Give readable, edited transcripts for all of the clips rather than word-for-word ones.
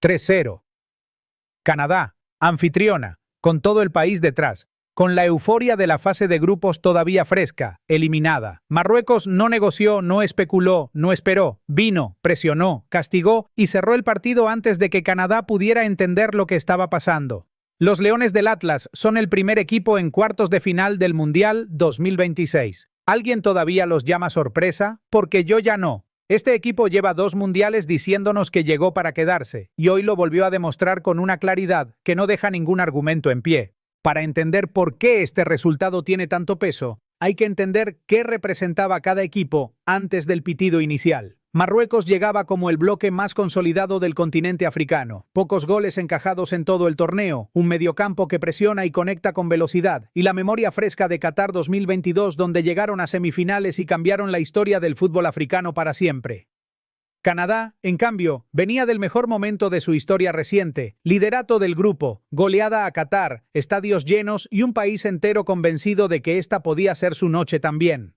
3-0. Canadá, anfitriona, con todo el país detrás, con la euforia de la fase de grupos todavía fresca, eliminada. Marruecos no negoció, no especuló, no esperó, vino, presionó, castigó y cerró el partido antes de que Canadá pudiera entender lo que estaba pasando. Los Leones del Atlas son el primer equipo en cuartos de final del Mundial 2026. ¿Alguien todavía los llama sorpresa? Porque yo ya no. Este equipo lleva 2 mundiales diciéndonos que llegó para quedarse, y hoy lo volvió a demostrar con una claridad que no deja ningún argumento en pie. Para entender por qué este resultado tiene tanto peso, hay que entender qué representaba cada equipo antes del pitido inicial. Marruecos llegaba como el bloque más consolidado del continente africano. Pocos goles encajados en todo el torneo, un mediocampo que presiona y conecta con velocidad, y la memoria fresca de Qatar 2022 donde llegaron a semifinales y cambiaron la historia del fútbol africano para siempre. Canadá, en cambio, venía del mejor momento de su historia reciente, liderato del grupo, goleada a Qatar, estadios llenos y un país entero convencido de que esta podía ser su noche también.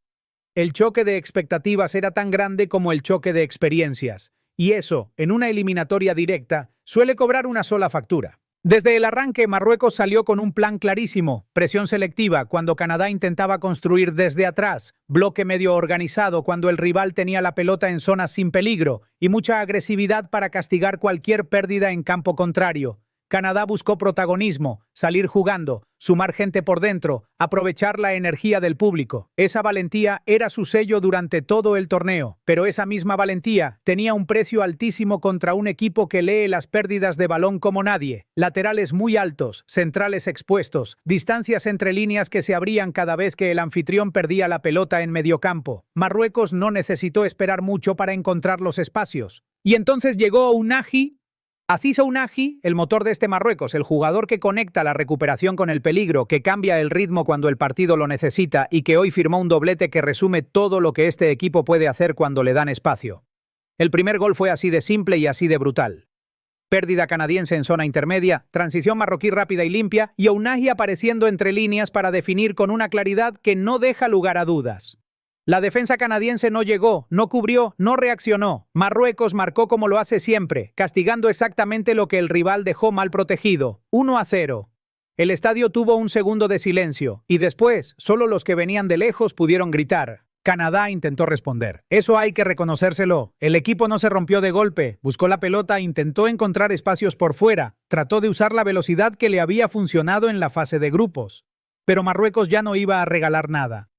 El choque de expectativas era tan grande como el choque de experiencias, y eso, en una eliminatoria directa, suele cobrar una sola factura. Desde el arranque, Marruecos salió con un plan clarísimo, presión selectiva cuando Canadá intentaba construir desde atrás, bloque medio organizado cuando el rival tenía la pelota en zonas sin peligro, y mucha agresividad para castigar cualquier pérdida en campo contrario. Canadá buscó protagonismo, salir jugando, sumar gente por dentro, aprovechar la energía del público. Esa valentía era su sello durante todo el torneo, pero esa misma valentía tenía un precio altísimo contra un equipo que lee las pérdidas de balón como nadie. Laterales muy altos, centrales expuestos, distancias entre líneas que se abrían cada vez que el anfitrión perdía la pelota en mediocampo. Marruecos no necesitó esperar mucho para encontrar los espacios. Y entonces llegó Ounahi. Así Ounahi, el motor de este Marruecos, el jugador que conecta la recuperación con el peligro, que cambia el ritmo cuando el partido lo necesita y que hoy firmó un doblete que resume todo lo que este equipo puede hacer cuando le dan espacio. El primer gol fue así de simple y así de brutal. Pérdida canadiense en zona intermedia, transición marroquí rápida y limpia y Ounahi apareciendo entre líneas para definir con una claridad que no deja lugar a dudas. La defensa canadiense no llegó, no cubrió, no reaccionó. Marruecos marcó como lo hace siempre, castigando exactamente lo que el rival dejó mal protegido. 1-0. El estadio tuvo un segundo de silencio, y después, solo los que venían de lejos pudieron gritar. Canadá intentó responder. Eso hay que reconocérselo. El equipo no se rompió de golpe, buscó la pelota, intentó encontrar espacios por fuera, trató de usar la velocidad que le había funcionado en la fase de grupos. Pero Marruecos ya no iba a regalar nada.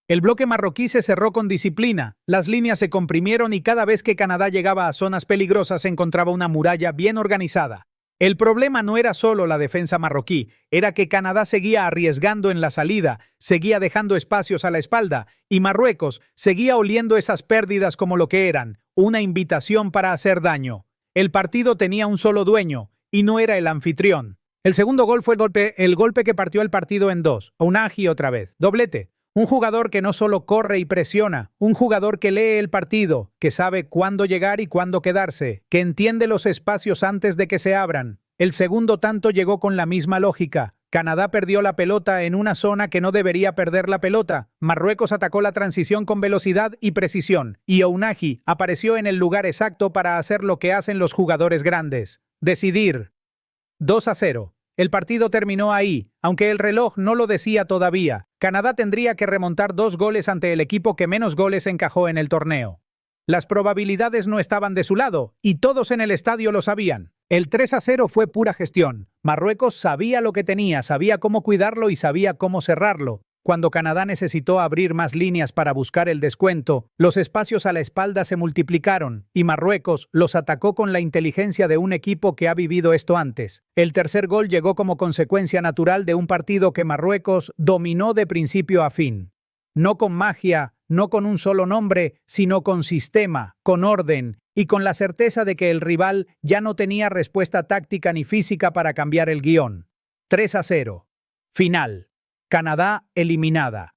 El bloque marroquí se cerró con disciplina, las líneas se comprimieron y cada vez que Canadá llegaba a zonas peligrosas se encontraba una muralla bien organizada. El problema no era solo la defensa marroquí, era que Canadá seguía arriesgando en la salida, seguía dejando espacios a la espalda, y Marruecos seguía oliendo esas pérdidas como lo que eran, una invitación para hacer daño. El partido tenía un solo dueño, y no era el anfitrión. El segundo gol fue el golpe que partió el partido en dos. Ounahi otra vez. Doblete. Un jugador que no solo corre y presiona, un jugador que lee el partido, que sabe cuándo llegar y cuándo quedarse, que entiende los espacios antes de que se abran. El segundo tanto llegó con la misma lógica. Canadá perdió la pelota en una zona que no debería perder la pelota. Marruecos atacó la transición con velocidad y precisión, y Ounahi apareció en el lugar exacto para hacer lo que hacen los jugadores grandes: decidir. 2-0. El partido terminó ahí, aunque el reloj no lo decía todavía. Canadá tendría que remontar 2 goles ante el equipo que menos goles encajó en el torneo. Las probabilidades no estaban de su lado, y todos en el estadio lo sabían. El 3-0 fue pura gestión. Marruecos sabía lo que tenía, sabía cómo cuidarlo y sabía cómo cerrarlo. Cuando Canadá necesitó abrir más líneas para buscar el descuento, los espacios a la espalda se multiplicaron, y Marruecos los atacó con la inteligencia de un equipo que ha vivido esto antes. El tercer gol llegó como consecuencia natural de un partido que Marruecos dominó de principio a fin. No con magia, no con un solo nombre, sino con sistema, con orden, y con la certeza de que el rival ya no tenía respuesta táctica ni física para cambiar el guión. 3-0. Final. Canadá eliminada.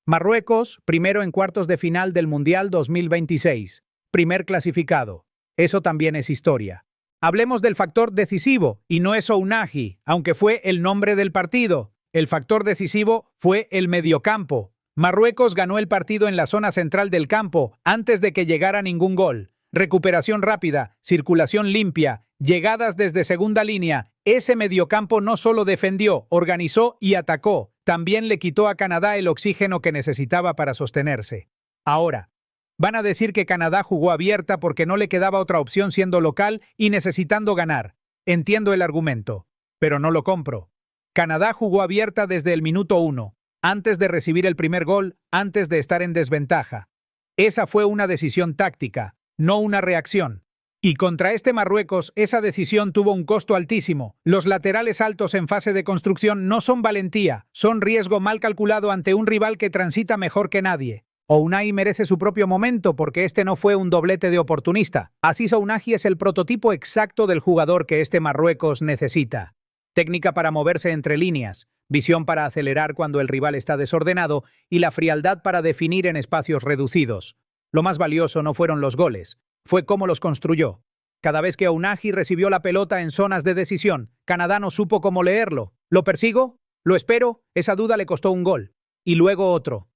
Marruecos, primero en cuartos de final del Mundial 2026. Primer clasificado. Eso también es historia. Hablemos del factor decisivo, y no es Ounahi, aunque fue el nombre del partido. El factor decisivo fue el mediocampo. Marruecos ganó el partido en la zona central del campo antes de que llegara ningún gol. Recuperación rápida, circulación limpia, Llegadas desde segunda línea, ese mediocampo no solo defendió, organizó y atacó, también le quitó a Canadá el oxígeno que necesitaba para sostenerse. Ahora, van a decir que Canadá jugó abierta porque no le quedaba otra opción siendo local y necesitando ganar. Entiendo el argumento, pero no lo compro. Canadá jugó abierta desde el minuto 1, antes de recibir el primer gol, antes de estar en desventaja. Esa fue una decisión táctica, no una reacción. Y contra este Marruecos, esa decisión tuvo un costo altísimo. Los laterales altos en fase de construcción no son valentía, son riesgo mal calculado ante un rival que transita mejor que nadie. Ounahi merece su propio momento porque este no fue un doblete de oportunista. Aziz Ounahi es el prototipo exacto del jugador que este Marruecos necesita. Técnica para moverse entre líneas, visión para acelerar cuando el rival está desordenado y la frialdad para definir en espacios reducidos. Lo más valioso no fueron los goles, fue cómo los construyó. Cada vez que Ounahi recibió la pelota en zonas de decisión, Canadá no supo cómo leerlo. ¿Lo persigo? ¿Lo espero? Esa duda le costó un gol. Y luego otro.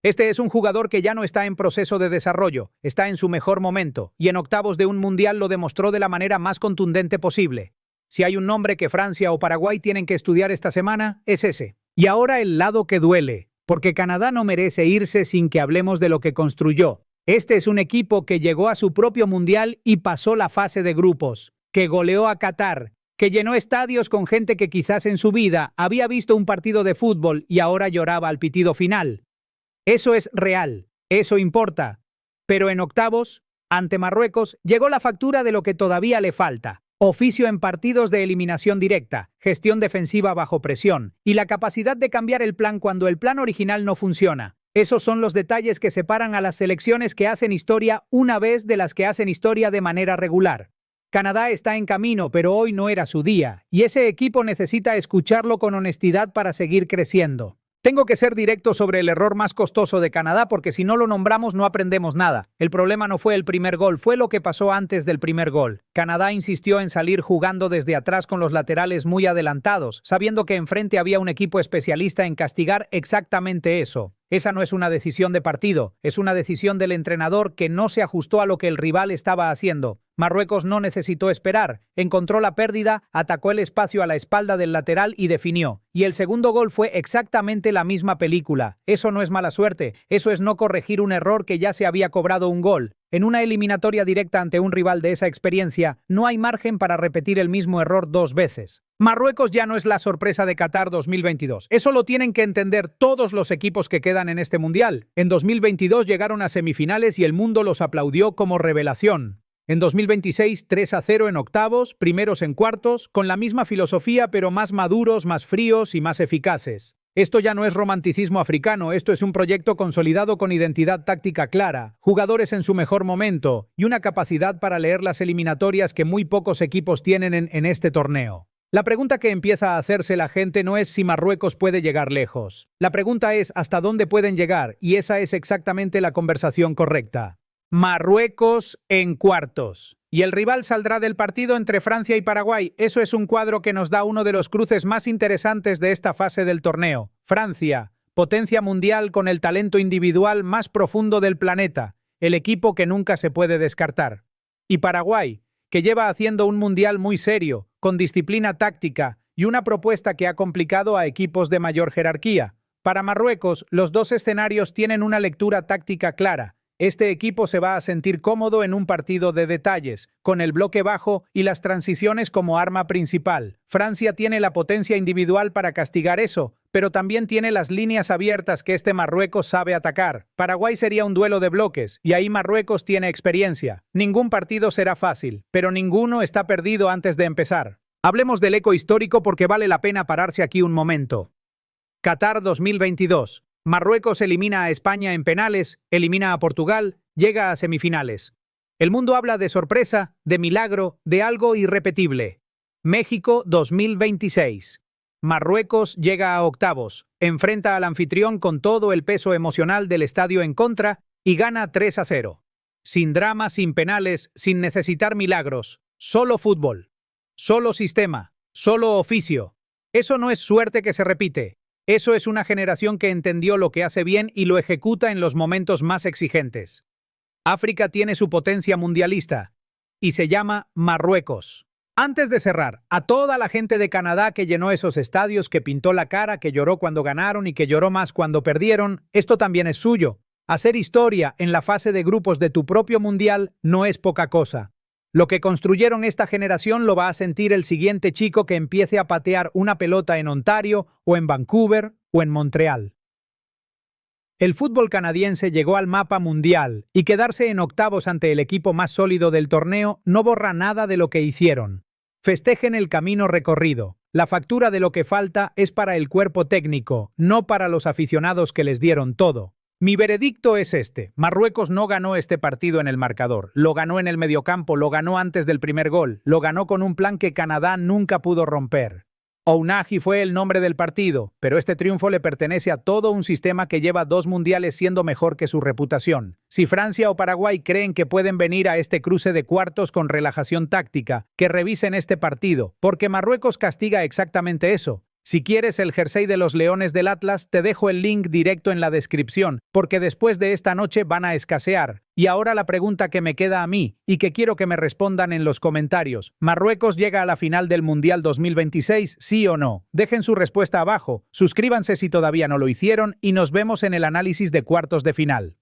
Este es un jugador que ya no está en proceso de desarrollo, está en su mejor momento, y en octavos de un mundial lo demostró de la manera más contundente posible. Si hay un nombre que Francia o Paraguay tienen que estudiar esta semana, es ese. Y ahora el lado que duele, porque Canadá no merece irse sin que hablemos de lo que construyó. Este es un equipo que llegó a su propio mundial y pasó la fase de grupos, que goleó a Qatar, que llenó estadios con gente que quizás en su vida había visto un partido de fútbol y ahora lloraba al pitido final. Eso es real, eso importa. Pero en octavos, ante Marruecos, llegó la factura de lo que todavía le falta. Oficio en partidos de eliminación directa, gestión defensiva bajo presión y la capacidad de cambiar el plan cuando el plan original no funciona. Esos son los detalles que separan a las selecciones que hacen historia una vez de las que hacen historia de manera regular. Canadá está en camino, pero hoy no era su día, y ese equipo necesita escucharlo con honestidad para seguir creciendo. Tengo que ser directo sobre el error más costoso de Canadá porque si no lo nombramos no aprendemos nada. El problema no fue el primer gol, fue lo que pasó antes del primer gol. Canadá insistió en salir jugando desde atrás con los laterales muy adelantados, sabiendo que enfrente había un equipo especialista en castigar exactamente eso. Esa no es una decisión de partido, es una decisión del entrenador que no se ajustó a lo que el rival estaba haciendo. Marruecos no necesitó esperar, encontró la pérdida, atacó el espacio a la espalda del lateral y definió. Y el segundo gol fue exactamente la misma película. Eso no es mala suerte, eso es no corregir un error que ya se había cobrado un gol. En una eliminatoria directa ante un rival de esa experiencia, no hay margen para repetir el mismo error dos veces. Marruecos ya no es la sorpresa de Qatar 2022. Eso lo tienen que entender todos los equipos que quedan en este mundial. En 2022 llegaron a semifinales y el mundo los aplaudió como revelación. En 2026, 3-0 en octavos, primeros en cuartos, con la misma filosofía pero más maduros, más fríos y más eficaces. Esto ya no es romanticismo africano, esto es un proyecto consolidado con identidad táctica clara, jugadores en su mejor momento y una capacidad para leer las eliminatorias que muy pocos equipos tienen en este torneo. La pregunta que empieza a hacerse la gente no es si Marruecos puede llegar lejos. La pregunta es hasta dónde pueden llegar y esa es exactamente la conversación correcta. Marruecos en cuartos. Y el rival saldrá del partido entre Francia y Paraguay. Eso es un cuadro que nos da uno de los cruces más interesantes de esta fase del torneo. Francia, potencia mundial con el talento individual más profundo del planeta, el equipo que nunca se puede descartar. Y Paraguay, que lleva haciendo un mundial muy serio, con disciplina táctica y una propuesta que ha complicado a equipos de mayor jerarquía. Para Marruecos, los dos escenarios tienen una lectura táctica clara. Este equipo se va a sentir cómodo en un partido de detalles, con el bloque bajo y las transiciones como arma principal. Francia tiene la potencia individual para castigar eso, pero también tiene las líneas abiertas que este Marruecos sabe atacar. Paraguay sería un duelo de bloques, y ahí Marruecos tiene experiencia. Ningún partido será fácil, pero ninguno está perdido antes de empezar. Hablemos del eco histórico porque vale la pena pararse aquí un momento. Qatar 2022. Marruecos elimina a España en penales, elimina a Portugal, llega a semifinales. El mundo habla de sorpresa, de milagro, de algo irrepetible. México 2026. Marruecos llega a octavos, enfrenta al anfitrión con todo el peso emocional del estadio en contra y gana 3-0. Sin drama, sin penales, sin necesitar milagros, solo fútbol. Solo sistema, solo oficio. Eso no es suerte que se repite. Eso es una generación que entendió lo que hace bien y lo ejecuta en los momentos más exigentes. África tiene su potencia mundialista y se llama Marruecos. Antes de cerrar, a toda la gente de Canadá que llenó esos estadios, que pintó la cara, que lloró cuando ganaron y que lloró más cuando perdieron, esto también es suyo. Hacer historia en la fase de grupos de tu propio mundial no es poca cosa. Lo que construyeron esta generación lo va a sentir el siguiente chico que empiece a patear una pelota en Ontario, o en Vancouver, o en Montreal. El fútbol canadiense llegó al mapa mundial, y quedarse en octavos ante el equipo más sólido del torneo no borra nada de lo que hicieron. Festejen el camino recorrido. La factura de lo que falta es para el cuerpo técnico, no para los aficionados que les dieron todo. Mi veredicto es este: Marruecos no ganó este partido en el marcador, lo ganó en el mediocampo, lo ganó antes del primer gol, lo ganó con un plan que Canadá nunca pudo romper. Ounahi fue el nombre del partido, pero este triunfo le pertenece a todo un sistema que lleva 2 mundiales siendo mejor que su reputación. Si Francia o Paraguay creen que pueden venir a este cruce de cuartos con relajación táctica, que revisen este partido, porque Marruecos castiga exactamente eso. Si quieres el jersey de los Leones del Atlas, te dejo el link directo en la descripción, porque después de esta noche van a escasear. Y ahora la pregunta que me queda a mí, y que quiero que me respondan en los comentarios: ¿Marruecos llega a la final del Mundial 2026, sí o no? Dejen su respuesta abajo, suscríbanse si todavía no lo hicieron, y nos vemos en el análisis de cuartos de final.